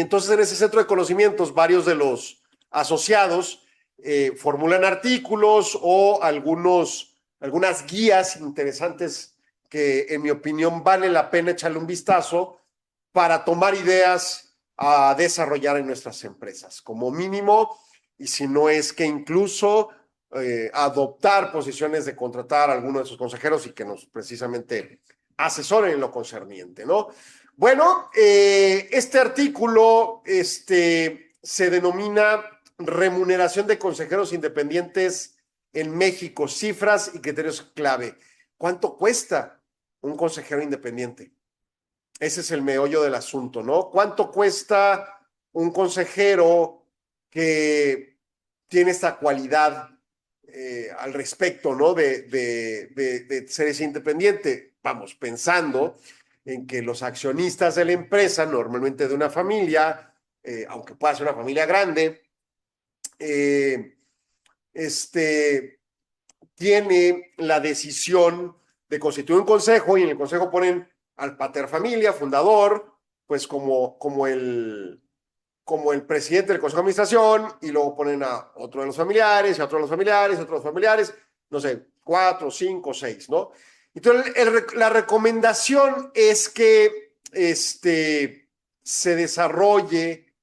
entonces en ese centro de conocimientos varios de los asociados formulan artículos o algunas guías interesantes que en mi opinión vale la pena echarle un vistazo para tomar ideas a desarrollar en nuestras empresas, como mínimo, y si no es que incluso adoptar posiciones de contratar a alguno de sus consejeros y que nos precisamente asesoren en lo concerniente, ¿no? Bueno, este artículo se denomina Remuneración de Consejeros Independientes en México, cifras y criterios clave. ¿Cuánto cuesta un consejero independiente? Ese es el meollo del asunto, ¿no? ¿Cuánto cuesta un consejero que tiene esta cualidad al respecto, ¿no? de ser ese independiente? Vamos, pensando en que los accionistas de la empresa, normalmente de una familia, aunque pueda ser una familia grande, tiene la decisión de constituir un consejo y en el consejo ponen al pater familia, fundador, pues como el presidente del consejo de administración, y luego ponen a otro de los familiares, y a otro de los familiares, y a otro de los familiares, no sé, 4, 5, 6, ¿no? Entonces, la recomendación es que se desarrolle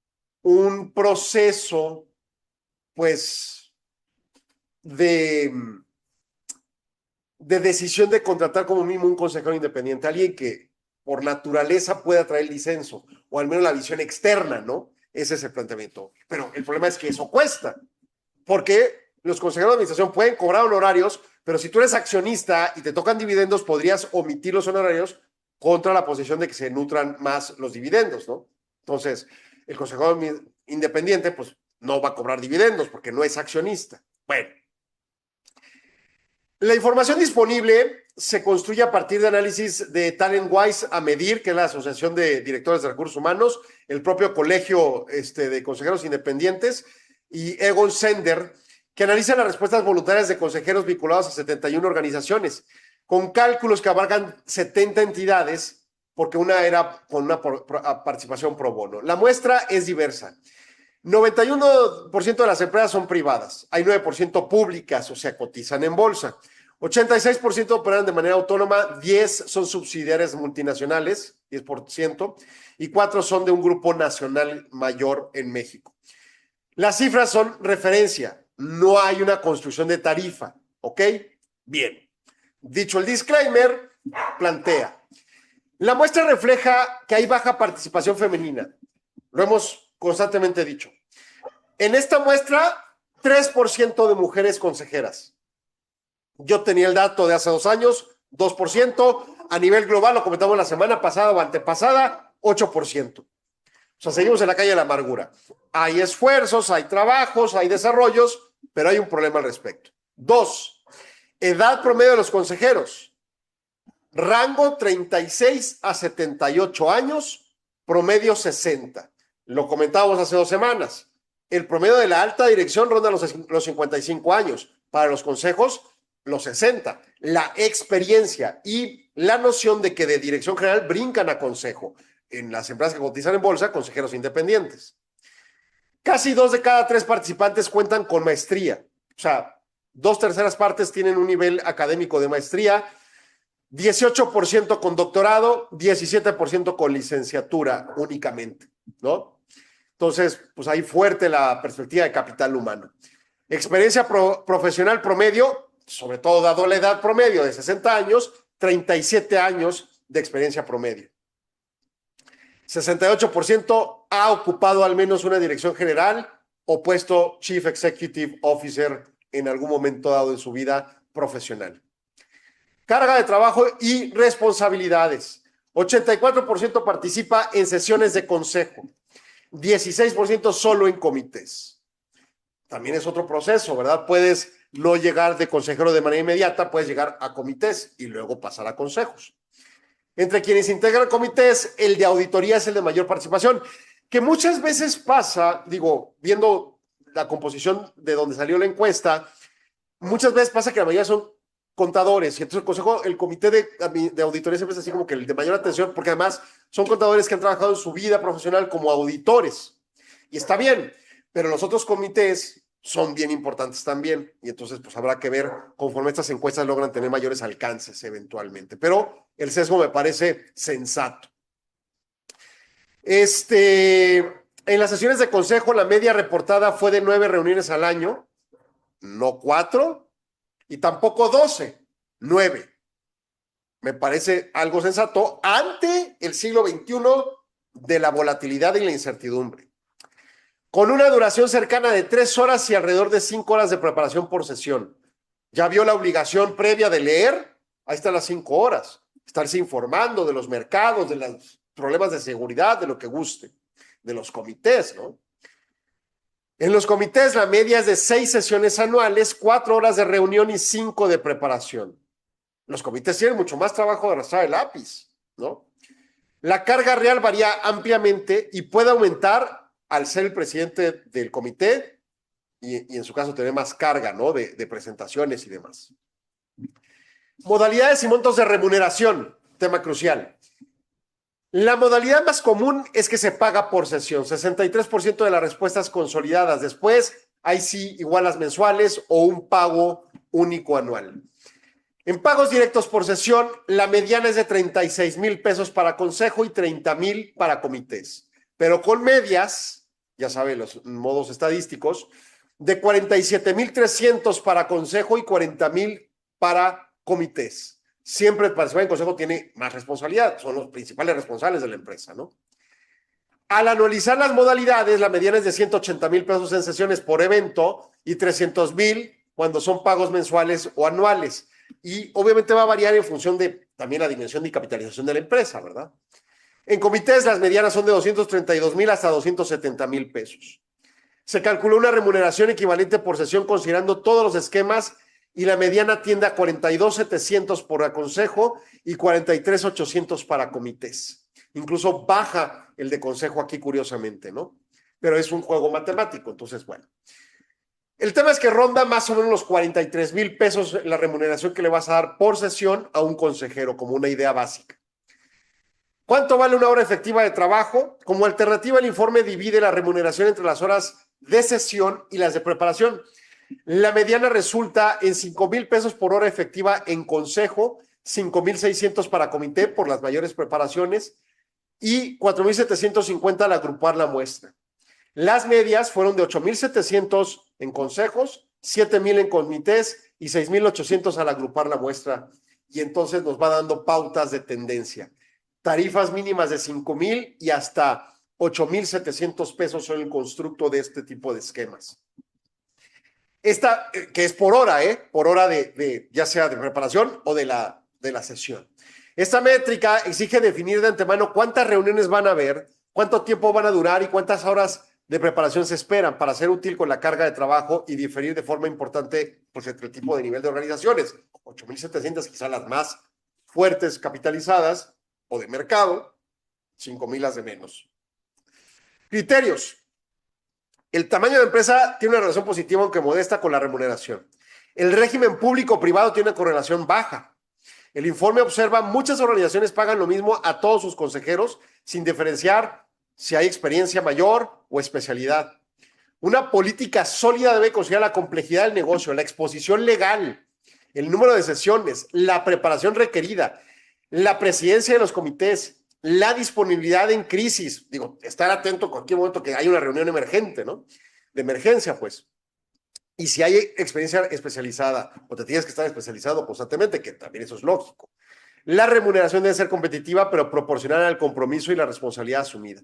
un proceso, pues, de decisión de contratar como mínimo un consejero independiente, alguien que por naturaleza pueda traer el disenso, o al menos la visión externa, ¿no? Ese es el planteamiento. Pero el problema es que eso cuesta, porque los consejeros de administración pueden cobrar honorarios, pero si tú eres accionista y te tocan dividendos, podrías omitir los honorarios contra la posición de que se nutran más los dividendos, ¿no? Entonces, el consejero independiente, pues, no va a cobrar dividendos porque no es accionista. Bueno, la información disponible se construye a partir de análisis de TalentWise a Medir, que es la Asociación de Directores de Recursos Humanos, el propio Colegio de Consejeros Independientes y Egon Zehnder, que analiza las respuestas voluntarias de consejeros vinculados a 71 organizaciones, con cálculos que abarcan 70 entidades, porque una era con una participación pro bono. La muestra es diversa. 91% de las empresas son privadas, hay 9% públicas, o sea, cotizan en bolsa. 86% operan de manera autónoma, 10 son subsidiarias multinacionales, 10%, y 4 son de un grupo nacional mayor en México. Las cifras son referencia, no hay una construcción de tarifa, ¿ok? Bien. Dicho el disclaimer, plantea. La muestra refleja que hay baja participación femenina. Lo hemos constantemente dicho. En esta muestra, 3% de mujeres consejeras. Yo tenía el dato de hace 2 años, 2%. A nivel global, lo comentamos la semana pasada o antepasada, 8%. O sea, seguimos en la calle de la amargura. Hay esfuerzos, hay trabajos, hay desarrollos, pero hay un problema al respecto. 2, edad promedio de los consejeros. Rango 36 a 78 años, promedio 60. Lo comentábamos hace 2 semanas. El promedio de la alta dirección ronda los 55 años. Para los consejos, los 60. La experiencia y la noción de que de dirección general brincan a consejo. En las empresas que cotizan en bolsa, consejeros independientes. Casi 2 de cada 3 participantes cuentan con maestría. O sea, 2/3 partes tienen un nivel académico de maestría, 18% con doctorado, 17% con licenciatura únicamente, ¿no? Entonces, pues ahí fuerte la perspectiva de capital humano. Experiencia profesional promedio, sobre todo dado la edad promedio de 60 años, 37 años de experiencia promedio. 68% ha ocupado al menos una dirección general o puesto Chief Executive Officer en algún momento dado en su vida profesional. Carga de trabajo y responsabilidades. 84% participa en sesiones de consejo. 16% solo en comités. También es otro proceso, ¿verdad? Puedes no llegar de consejero de manera inmediata, puedes llegar a comités y luego pasar a consejos. Entre quienes integran comités, el de auditoría es el de mayor participación, que muchas veces pasa, digo, viendo la composición de donde salió la encuesta, muchas veces pasa que la mayoría son contadores, y entonces el consejo, el comité de auditoría siempre es así como que el de mayor atención, porque además son contadores que han trabajado en su vida profesional como auditores, y está bien, pero los otros comités son bien importantes también, y entonces pues habrá que ver conforme estas encuestas logran tener mayores alcances eventualmente, pero el sesgo me parece sensato. En las sesiones de consejo la media reportada fue de 9 reuniones al año, no 4, y tampoco 12, 9. Me parece algo sensato ante el siglo XXI de la volatilidad y la incertidumbre. Con una duración cercana de 3 horas y alrededor de 5 horas de preparación por sesión. ¿Ya vio la obligación previa de leer? Ahí están las 5 horas. Estarse informando de los mercados, de los problemas de seguridad, de lo que guste. De los comités, ¿no? En los comités la media es de 6 sesiones anuales, 4 horas de reunión y 5 de preparación. Los comités tienen mucho más trabajo de arrastrar el lápiz, ¿no? La carga real varía ampliamente y puede aumentar al ser el presidente del comité y en su caso tener más carga, ¿no? De presentaciones y demás. Modalidades y montos de remuneración, tema crucial. La modalidad más común es que se paga por sesión, 63% de las respuestas consolidadas. Después, hay sí igualas mensuales o un pago único anual. En pagos directos por sesión, la mediana es de 36,000 pesos para consejo y 30,000 para comités. Pero con medias, ya saben los modos estadísticos, de 47,300 para consejo y 40,000 para comités. Siempre el participar en consejo tiene más responsabilidad, son los principales responsables de la empresa, ¿no? Al anualizar las modalidades, la mediana es de 180,000 pesos en sesiones por evento y 300,000 cuando son pagos mensuales o anuales. Y obviamente va a variar en función de también la dimensión de capitalización de la empresa, ¿verdad? En comités, las medianas son de 232,000 hasta 270,000 pesos. Se calculó una remuneración equivalente por sesión considerando todos los esquemas y la mediana tiende a 42,700 por consejo y 43,800 para comités. Incluso baja el de consejo aquí, curiosamente, ¿no? Pero es un juego matemático, entonces, bueno. El tema es que ronda más o menos los 43,000 pesos la remuneración que le vas a dar por sesión a un consejero, como una idea básica. ¿Cuánto vale una hora efectiva de trabajo? Como alternativa, el informe divide la remuneración entre las horas de sesión y las de preparación. La mediana resulta en 5,000 pesos por hora efectiva en consejo, 5,600 para comité por las mayores preparaciones y 4,750 al agrupar la muestra. Las medias fueron de 8,700 en consejos, 7,000 en comités y 6,800 al agrupar la muestra. Y entonces nos va dando pautas de tendencia. Tarifas mínimas de 5,000 y hasta $8,700 pesos son el constructo de este tipo de esquemas. Esta, que es por hora, por hora de ya sea de preparación o de la sesión. Esta métrica exige definir de antemano cuántas reuniones van a haber, cuánto tiempo van a durar y cuántas horas de preparación se esperan para ser útil con la carga de trabajo y diferir de forma importante pues, entre el tipo de nivel de organizaciones. 8,700 quizás las más fuertes capitalizadas o de mercado, 5,000 las de menos. Criterios. El tamaño de empresa tiene una relación positiva aunque modesta con la remuneración. El régimen público-privado tiene una correlación baja. El informe observa muchas organizaciones pagan lo mismo a todos sus consejeros sin diferenciar si hay experiencia mayor o especialidad. Una política sólida debe considerar la complejidad del negocio, la exposición legal, el número de sesiones, la preparación requerida, la presidencia de los comités, la disponibilidad en crisis. Digo, estar atento en cualquier momento que haya una reunión emergente, ¿no? De emergencia, pues. Y si hay experiencia especializada o te tienes que estar especializado constantemente, que también eso es lógico. La remuneración debe ser competitiva, pero proporcional al compromiso y la responsabilidad asumida.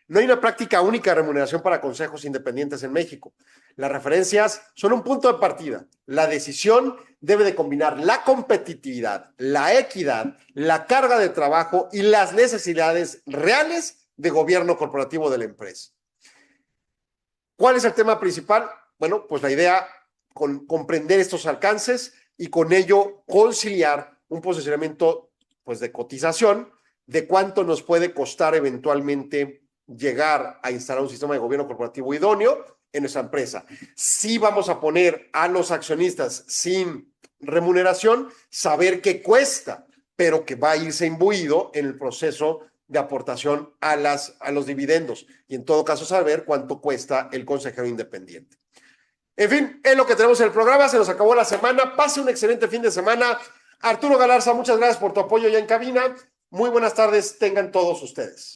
No hay una práctica única de remuneración para consejos independientes en México. Las referencias son un punto de partida. La decisión debe de combinar la competitividad, la equidad, la carga de trabajo y las necesidades reales de gobierno corporativo de la empresa. ¿Cuál es el tema principal? Bueno, pues la idea con comprender estos alcances y con ello conciliar un posicionamiento pues, de cotización de cuánto nos puede costar eventualmente llegar a instalar un sistema de gobierno corporativo idóneo en nuestra empresa. Si vamos a poner a los accionistas sin remuneración, saber qué cuesta, pero que va a irse imbuido en el proceso de aportación a los dividendos y en todo caso saber cuánto cuesta el consejero independiente. En fin, es lo que tenemos en el programa, se nos acabó la semana, pase un excelente fin de semana. Arturo Galarza, muchas gracias por tu apoyo ya en cabina. Muy buenas tardes tengan todos ustedes.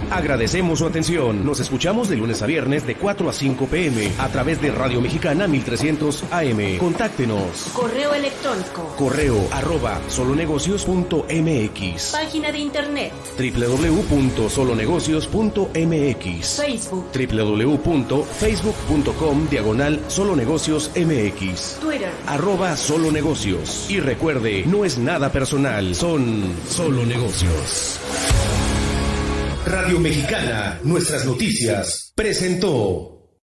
Agradecemos su atención. Nos escuchamos de lunes a viernes de 4 a 5 p.m. a través de Radio Mexicana 1300 AM. Contáctenos. Correo electrónico. correo@solonegocios.mx. Página de internet. www.solonegocios.mx. Facebook. www.facebook.com/solonegociosmx. Twitter. @solonegocios. Y recuerde, no es nada personal, son solo negocios. Radio Mexicana, nuestras noticias, presentó.